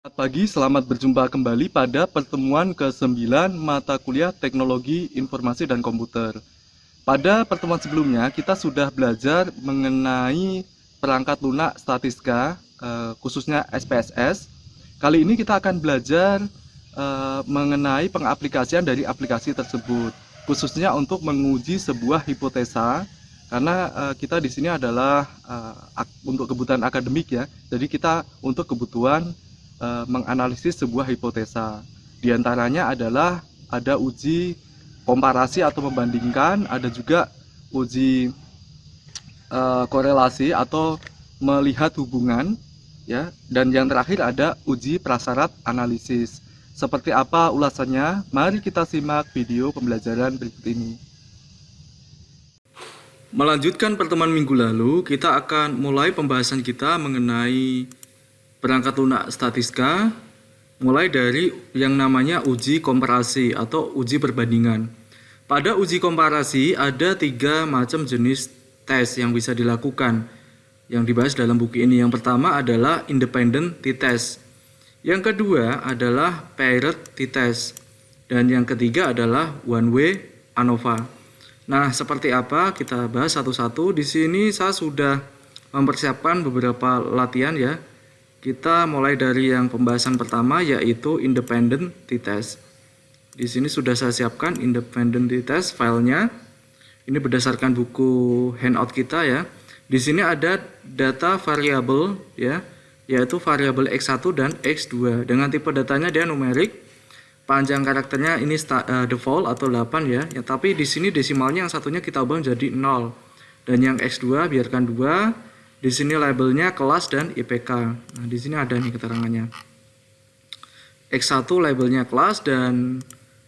Selamat pagi, selamat berjumpa kembali pada pertemuan ke-9 mata kuliah Teknologi Informasi dan Komputer. Pada pertemuan sebelumnya, kita sudah belajar mengenai perangkat lunak statistika, khususnya SPSS. Kali ini kita akan belajar mengenai pengaplikasian dari aplikasi tersebut, khususnya untuk menguji sebuah hipotesa. Karena kita di sini adalah untuk kebutuhan akademik ya, jadi kita untuk kebutuhan menganalisis sebuah hipotesa. Di antaranya adalah ada uji komparasi atau membandingkan, ada juga uji korelasi atau melihat hubungan ya, dan yang terakhir ada uji prasyarat analisis. Seperti apa ulasannya? Mari kita simak video pembelajaran berikut ini. Melanjutkan pertemuan minggu lalu, kita akan mulai pembahasan kita mengenai perangkat lunak statistika, mulai dari yang namanya uji komparasi atau uji perbandingan. Pada uji komparasi ada 3 macam jenis tes yang bisa dilakukan yang dibahas dalam buku ini. Yang pertama adalah independent t-test, yang kedua adalah paired t-test, dan yang ketiga adalah one way ANOVA. Nah, seperti apa kita bahas satu-satu. Di sini saya sudah mempersiapkan beberapa latihan ya. Kita mulai dari yang pembahasan pertama, yaitu independent t-test. Di sini sudah saya siapkan independent t-test filenya. Ini berdasarkan buku handout kita ya. Di sini ada data variabel ya, yaitu variabel x1 dan x2. Dengan tipe datanya dia numerik. Panjang karakternya ini default atau 8 ya. Tapi di sini desimalnya yang satunya kita ubah jadi 0. Dan yang x2 biarkan 2. Di sini labelnya kelas dan IPK. Nah, di sini ada nih keterangannya. X1 labelnya kelas dan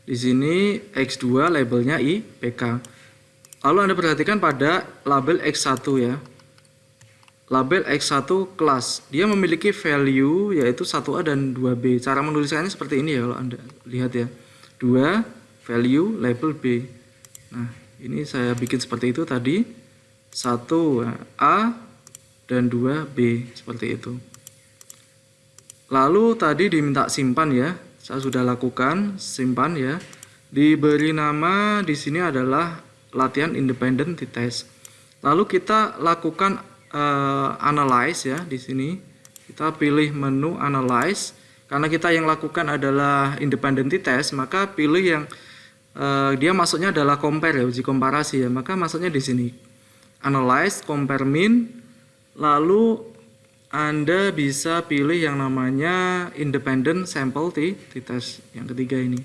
di sini X2 labelnya IPK. Lalu Anda perhatikan pada label X1 ya. Label X1 kelas, dia memiliki value yaitu 1A dan 2B. Cara menuliskannya seperti ini ya kalau Anda lihat ya. 2 value label B. Nah, ini saya bikin seperti itu tadi. 1A dan 2B seperti itu. Lalu tadi diminta simpan ya. Saya sudah lakukan simpan ya. Diberi nama di sini adalah latihan independent t-test. Lalu kita lakukan analyze ya di sini. Kita pilih menu analyze. Karena kita yang lakukan adalah independent t-test, maka pilih yang dia masuknya adalah compare ya, uji komparasi ya. Maka masuknya di sini. Analyze, compare mean. Lalu Anda bisa pilih yang namanya independent sample t-test yang ketiga ini.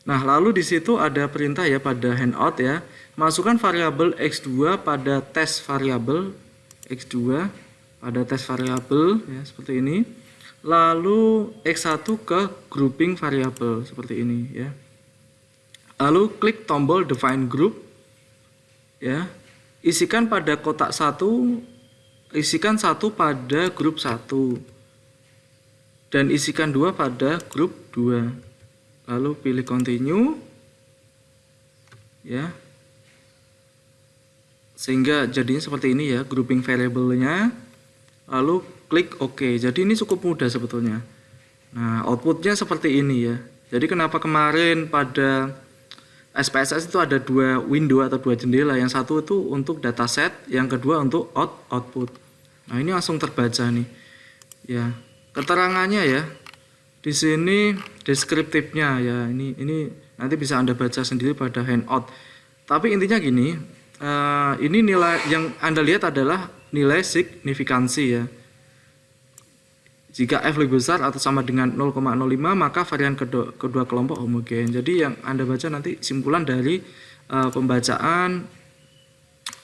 Nah, lalu di situ ada perintah ya pada handout ya. Masukkan variabel x2 pada tes variabel x2 pada tes variabel ya seperti ini. Lalu x1 ke grouping variabel seperti ini ya. Lalu klik tombol define group ya. Isikan pada kotak 1. Isikan 1 pada grup 1 dan isikan 2 pada grup 2. Lalu pilih continue ya, sehingga jadinya seperti ini ya grouping variabelnya. Lalu klik OK. Jadi ini cukup mudah sebetulnya. Nah, outputnya seperti ini ya. Jadi kenapa kemarin pada SPSS itu ada 2 window atau 2 jendela, yang satu itu untuk dataset, yang kedua untuk output. Nah, ini langsung terbaca nih. Ya, keterangannya ya. Di sini deskriptifnya ya. Ini nanti bisa Anda baca sendiri pada handout. Tapi intinya gini, ini nilai yang Anda lihat adalah nilai signifikansi ya. Jika F lebih besar atau sama dengan 0,05 maka varian kedua kelompok homogen. Jadi yang Anda baca nanti simpulan dari pembacaan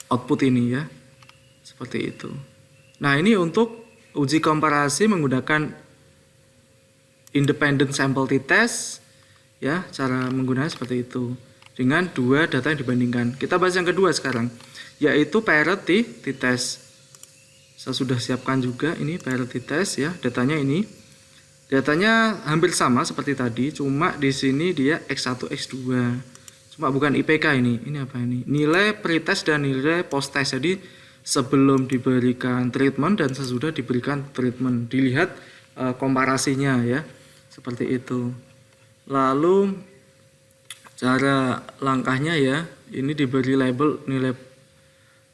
output ini ya. Seperti itu. Nah, ini untuk uji komparasi menggunakan independent sample t-test ya, cara menggunakan seperti itu dengan 2 data yang dibandingkan. Kita bahas yang kedua sekarang, yaitu paired t-test. Saya sudah siapkan juga ini paired t-test ya, datanya ini. Datanya hampir sama seperti tadi, cuma di sini dia X1 X2. Cuma bukan IPK ini. Ini apa ini? Nilai pretest dan nilai post-test. Jadi sebelum diberikan treatment dan sesudah diberikan treatment. Dilihat komparasinya ya. Seperti itu. Lalu cara langkahnya ya, ini diberi label nilai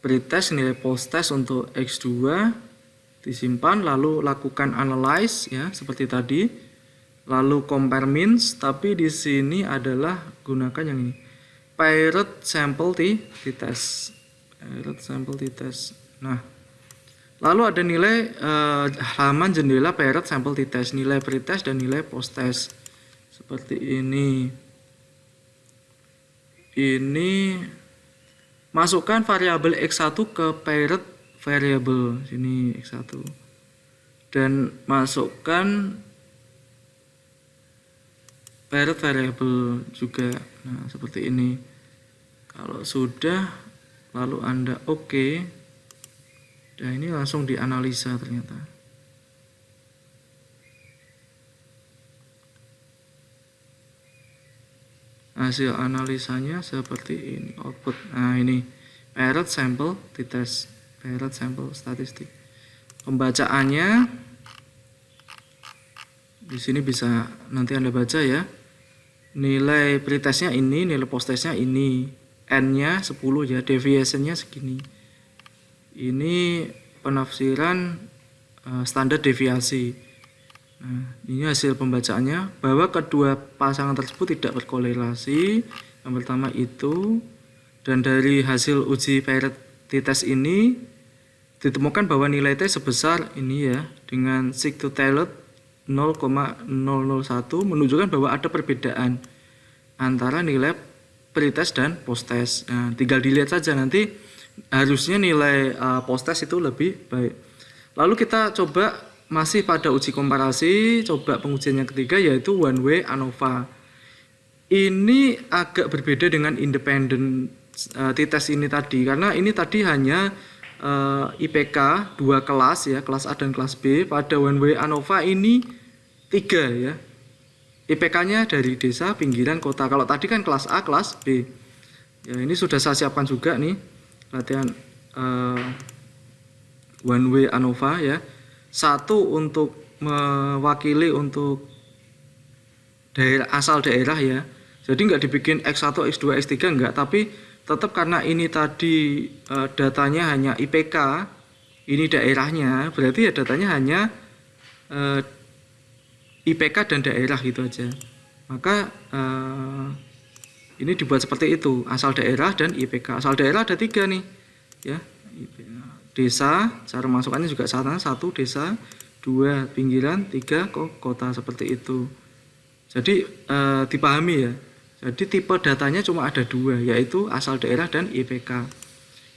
pretest, nilai posttest untuk X2, disimpan, lalu lakukan analyze ya seperti tadi, lalu compare means, tapi di sini adalah gunakan yang ini, paired sample t-test, paired sample t-test. Nah, lalu ada nilai halaman jendela paired sample t-test, nilai pretest dan nilai posttest seperti ini. Ini masukkan variabel X1 ke paired variable sini X1 dan masukkan paired variable juga. Nah, seperti ini. Kalau sudah lalu Anda oke. Dan ini langsung dianalisa ternyata. Hasil analisanya seperti ini output. Nah, ini paired sample t-test, paired sample statistik. Pembacaannya di sini bisa nanti Anda baca ya. Nilai pretestnya ini, nilai posttestnya ini, n-nya 10 ya, deviation-nya segini. Ini penafsiran standar deviasi. Nah, ini hasil pembacaannya bahwa kedua pasangan tersebut tidak berkorelasi. Yang pertama itu, dan dari hasil uji paired t-test ini ditemukan bahwa nilai T sebesar ini ya, dengan sig to tailed 0,001 menunjukkan bahwa ada perbedaan antara nilai pretest dan posttest. Nah, tinggal dilihat saja nanti harusnya nilai posttest itu lebih baik. Lalu kita coba masih pada uji komparasi, coba pengujian yang ketiga yaitu one way ANOVA. Ini agak berbeda dengan independent t-test ini tadi, karena ini tadi hanya IPK 2 kelas ya, kelas A dan kelas B. Pada one way ANOVA ini 3 ya. IPK-nya dari desa, pinggiran, kota. Kalau tadi kan kelas A, kelas B. Ya, ini sudah saya siapkan juga nih latihan one way ANOVA ya. Satu untuk mewakili untuk daerah, asal daerah ya. Jadi nggak dibikin X1, X2, X3 enggak, tapi tetap karena ini tadi datanya hanya IPK, ini daerahnya, berarti ya datanya hanya IPK dan daerah gitu aja. Maka ini dibuat seperti itu, asal daerah dan IPK. Asal daerah ada 3 nih ya. Desa, cara masukkannya juga sama, 1 desa, 2 pinggiran, 3 kota, seperti itu. Jadi dipahami ya. Jadi tipe datanya cuma ada 2, yaitu asal daerah dan IPK.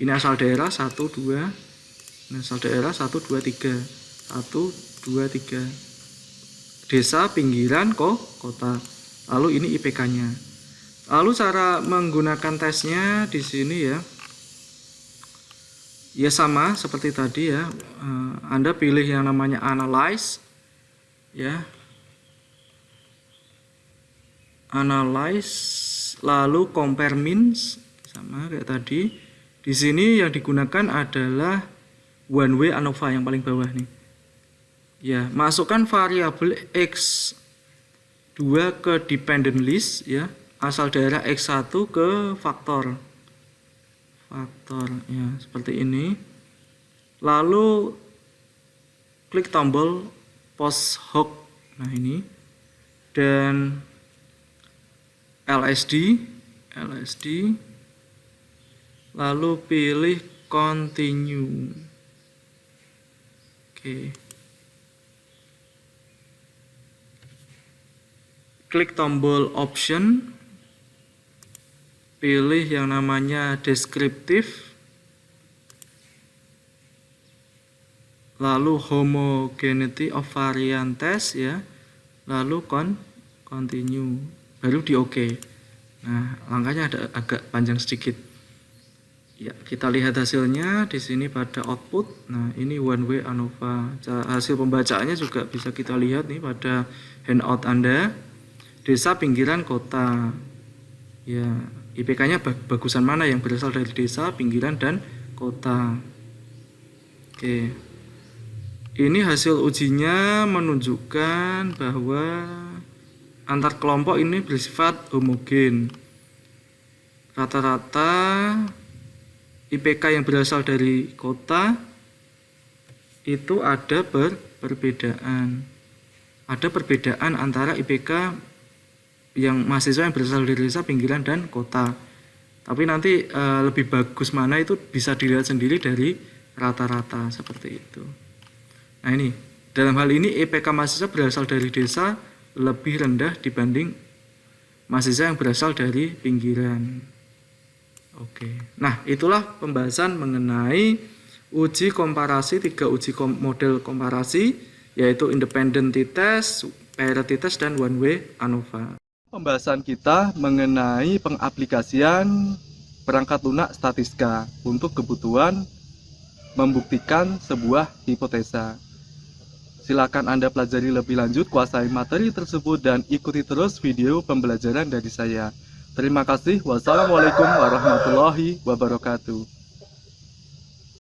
Ini asal daerah 1, 2. Ini asal daerah 1, 2, 3. 1, 2, 3. Desa, pinggiran, kota. Lalu ini IPK-nya. Lalu cara menggunakan tesnya di sini ya. Ya sama seperti tadi ya, Anda pilih yang namanya analyze ya, analyze, lalu compare means sama kayak tadi. Di sini yang digunakan adalah one way ANOVA yang paling bawah nih. Ya, masukkan variabel X2 ke dependent list ya, asal daerah X1 ke faktor ya, seperti ini. Lalu klik tombol post hoc, nah ini, dan LSD, lalu pilih continue. Oke. Klik tombol option, pilih yang namanya deskriptif, lalu homogeneity of variant test ya, lalu continue, baru di OK. Nah, langkahnya ada agak panjang sedikit. Ya, kita lihat hasilnya di sini pada output. Nah, ini one way ANOVA. Hasil pembacaannya juga bisa kita lihat nih pada handout Anda. Desa, pinggiran, kota. Ya, IPK-nya bagusan mana yang berasal dari desa, pinggiran, dan kota. Oke. Ini hasil ujinya menunjukkan bahwa antar kelompok ini bersifat homogen. Rata-rata IPK yang berasal dari kota itu ada perbedaan. Ada perbedaan antara IPK yang mahasiswa yang berasal dari desa, pinggiran, dan kota. Tapi nanti lebih bagus mana itu bisa dilihat sendiri dari rata-rata seperti itu. Nah ini, dalam hal ini IPK mahasiswa berasal dari desa lebih rendah dibanding mahasiswa yang berasal dari pinggiran. Oke, nah itulah pembahasan mengenai uji komparasi, 3 uji model komparasi, yaitu independent t-test, parity test, dan one way ANOVA. Pembahasan kita mengenai pengaplikasian perangkat lunak statistika untuk kebutuhan membuktikan sebuah hipotesa. Silakan Anda pelajari lebih lanjut, kuasai materi tersebut, dan ikuti terus video pembelajaran dari saya. Terima kasih. Wassalamualaikum warahmatullahi wabarakatuh.